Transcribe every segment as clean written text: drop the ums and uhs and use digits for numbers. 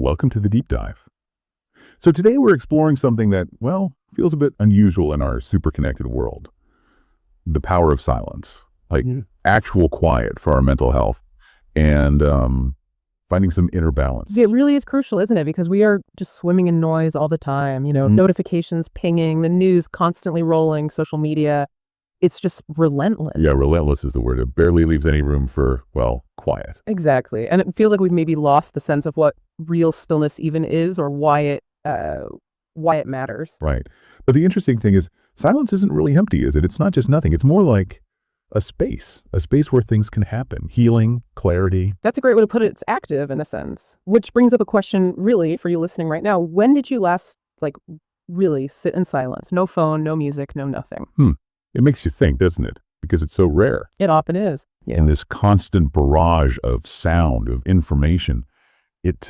welcome to the deep dive. So today we're exploring something that, well, feels a bit unusual in our super connected world. The power of silence, like actual quiet for our mental health and finding some inner balance. It really is crucial, isn't it? Because we are just swimming in noise all the time, notifications pinging, the news constantly rolling, social media. It's just relentless. Yeah, relentless is the word. It barely leaves any room for, well, quiet. Exactly. And it feels like we've maybe lost the sense of what real stillness even is or why it matters. Right. But the interesting thing is silence isn't really empty, is it? It's not just nothing. It's more like a space where things can happen. Healing, clarity. That's a great way to put it. It's active in a sense, which brings up a question really for you listening right now. When did you last really sit in silence? No phone, no music, no nothing. It makes you think, doesn't it? Because it's so rare. It often is. Yeah. In this constant barrage of sound, of information, it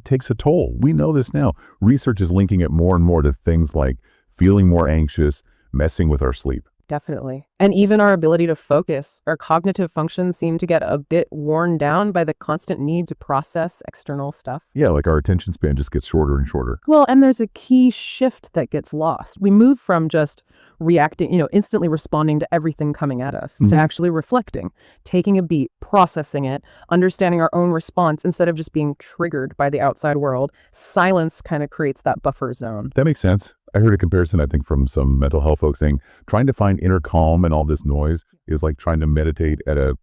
takes a toll. We know this now. Research is linking it more and more to things like feeling more anxious, messing with our sleep. Definitely. And even our ability to focus, our cognitive functions seem to get a bit worn down by the constant need to process external stuff. Yeah, like our attention span just gets shorter and shorter. Well, and there's a key shift that gets lost. We move from just reacting, instantly responding to everything coming at us, to actually reflecting, taking a beat, processing it, understanding our own response instead of just being triggered by the outside world. Silence kind of creates that buffer zone. That makes sense. I heard a comparison, I think, from some mental health folks saying trying to find inner calm and all this noise is like trying to meditate at a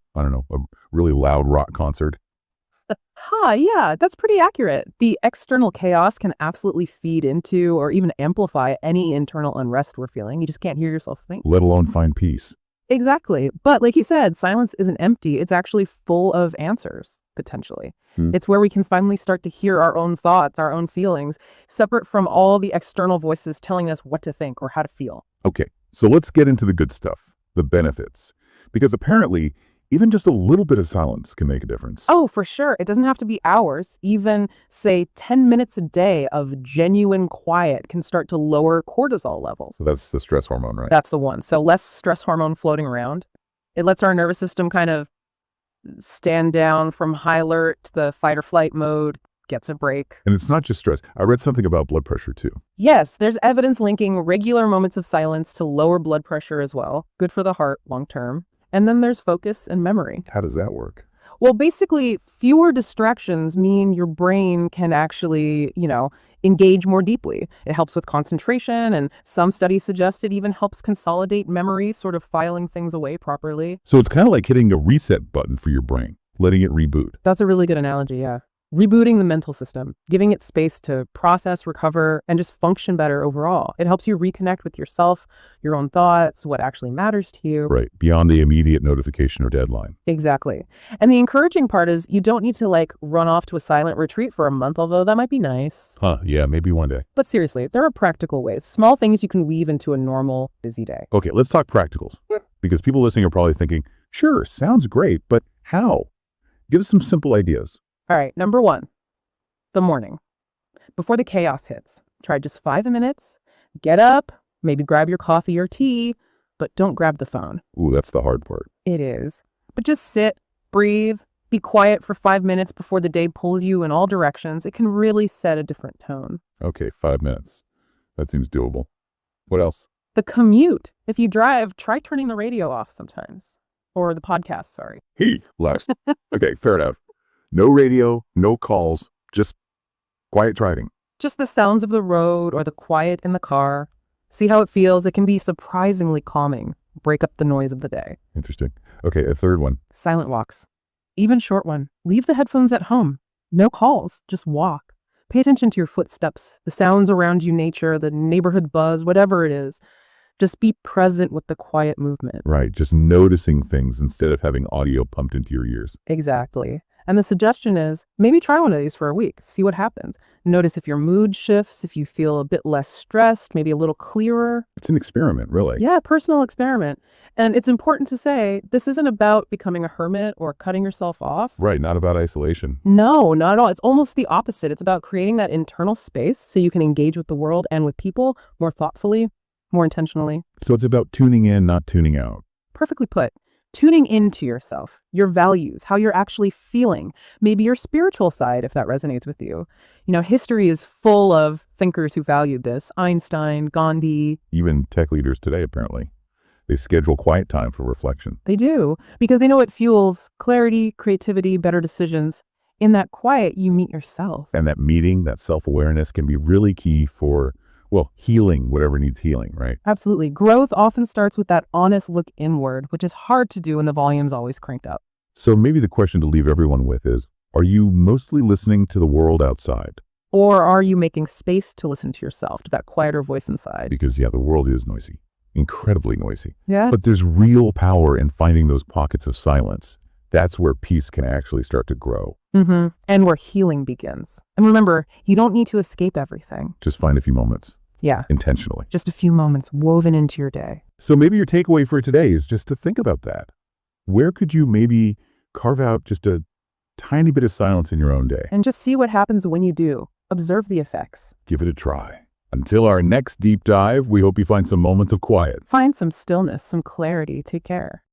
really loud rock concert. Yeah, that's pretty accurate. The external chaos can absolutely feed into or even amplify any internal unrest we're feeling. You just can't hear yourself think. Let alone find peace. Exactly. But like you said, silence isn't empty. It's actually full of answers, potentially. It's where we can finally start to hear our own thoughts, our own feelings, separate from all the external voices telling us what to think or how to feel. Okay, so let's get into the good stuff, the benefits. Because apparently, even just a little bit of silence can make a difference. Oh, for sure. It doesn't have to be hours. Even, say, 10 minutes a day of genuine quiet can start to lower cortisol levels. So that's the stress hormone, right? That's the one. So less stress hormone floating around. It lets our nervous system kind of stand down from high alert to the fight or flight mode, gets a break. And it's not just stress. I read something about blood pressure too. Yes, there's evidence linking regular moments of silence to lower blood pressure as well. Good for the heart long term. And then there's focus and memory. How does that work? Well, basically, fewer distractions mean your brain can actually, engage more deeply. It helps with concentration, and some studies suggest it even helps consolidate memory, sort of filing things away properly. So it's kind of like hitting a reset button for your brain, letting it reboot. That's a really good analogy, yeah. Rebooting the mental system, giving it space to process, recover, and just function better overall. It helps you reconnect with yourself, your own thoughts, what actually matters to you. Right, beyond the immediate notification or deadline. Exactly. And the encouraging part is you don't need to run off to a silent retreat for a month, although that might be nice. Yeah, maybe one day. But seriously, there are practical ways, small things you can weave into a normal, busy day. Okay, let's talk practicals. Because people listening are probably thinking, sure, sounds great, but how? Give us some simple ideas. All right, number 1, the morning. Before the chaos hits, try just 5 minutes, get up, maybe grab your coffee or tea, but don't grab the phone. Ooh, that's the hard part. It is. But just sit, breathe, be quiet for 5 minutes before the day pulls you in all directions. It can really set a different tone. Okay, 5 minutes. That seems doable. What else? The commute. If you drive, try turning the radio off sometimes. Or the podcast, sorry. Last. Okay, fair enough. No radio, no calls, just quiet driving. Just the sounds of the road or the quiet in the car. See how it feels. It can be surprisingly calming. Break up the noise of the day. Interesting. Okay, a third one. Silent walks. Even short one. Leave the headphones at home. No calls. Just walk. Pay attention to your footsteps, the sounds around you, nature, the neighborhood buzz, whatever it is. Just be present with the quiet movement. Right, just noticing things instead of having audio pumped into your ears. Exactly. And the suggestion is maybe try one of these for a week. See what happens. Notice if your mood shifts, if you feel a bit less stressed, maybe a little clearer. It's an experiment, really. Yeah, personal experiment. And it's important to say this isn't about becoming a hermit or cutting yourself off. Right, not about isolation. No, not at all. It's almost the opposite. It's about creating that internal space so you can engage with the world and with people more thoughtfully, more intentionally. So it's about tuning in, not tuning out. Perfectly put. tuning into yourself, your values, how you're actually feeling, maybe your spiritual side, if that resonates with you. History is full of thinkers who valued this. Einstein, Gandhi. Even tech leaders today, apparently. They schedule quiet time for reflection. They do, because they know it fuels clarity, creativity, better decisions. In that quiet, you meet yourself. And that meeting, that self-awareness can be really key for, healing whatever needs healing, right? Absolutely. Growth often starts with that honest look inward, which is hard to do when the volume's always cranked up. So maybe the question to leave everyone with is, are you mostly listening to the world outside? Or are you making space to listen to yourself, to that quieter voice inside? Because, the world is noisy, incredibly noisy. Yeah. But there's real power in finding those pockets of silence. That's where peace can actually start to grow. Mm-hmm. And where healing begins. And remember, you don't need to escape everything. Just find a few moments. Yeah. Intentionally. Just a few moments woven into your day. So maybe your takeaway for today is just to think about that. Where could you maybe carve out just a tiny bit of silence in your own day? And just see what happens when you do. Observe the effects. Give it a try. Until our next deep dive, we hope you find some moments of quiet. Find some stillness, some clarity. Take care.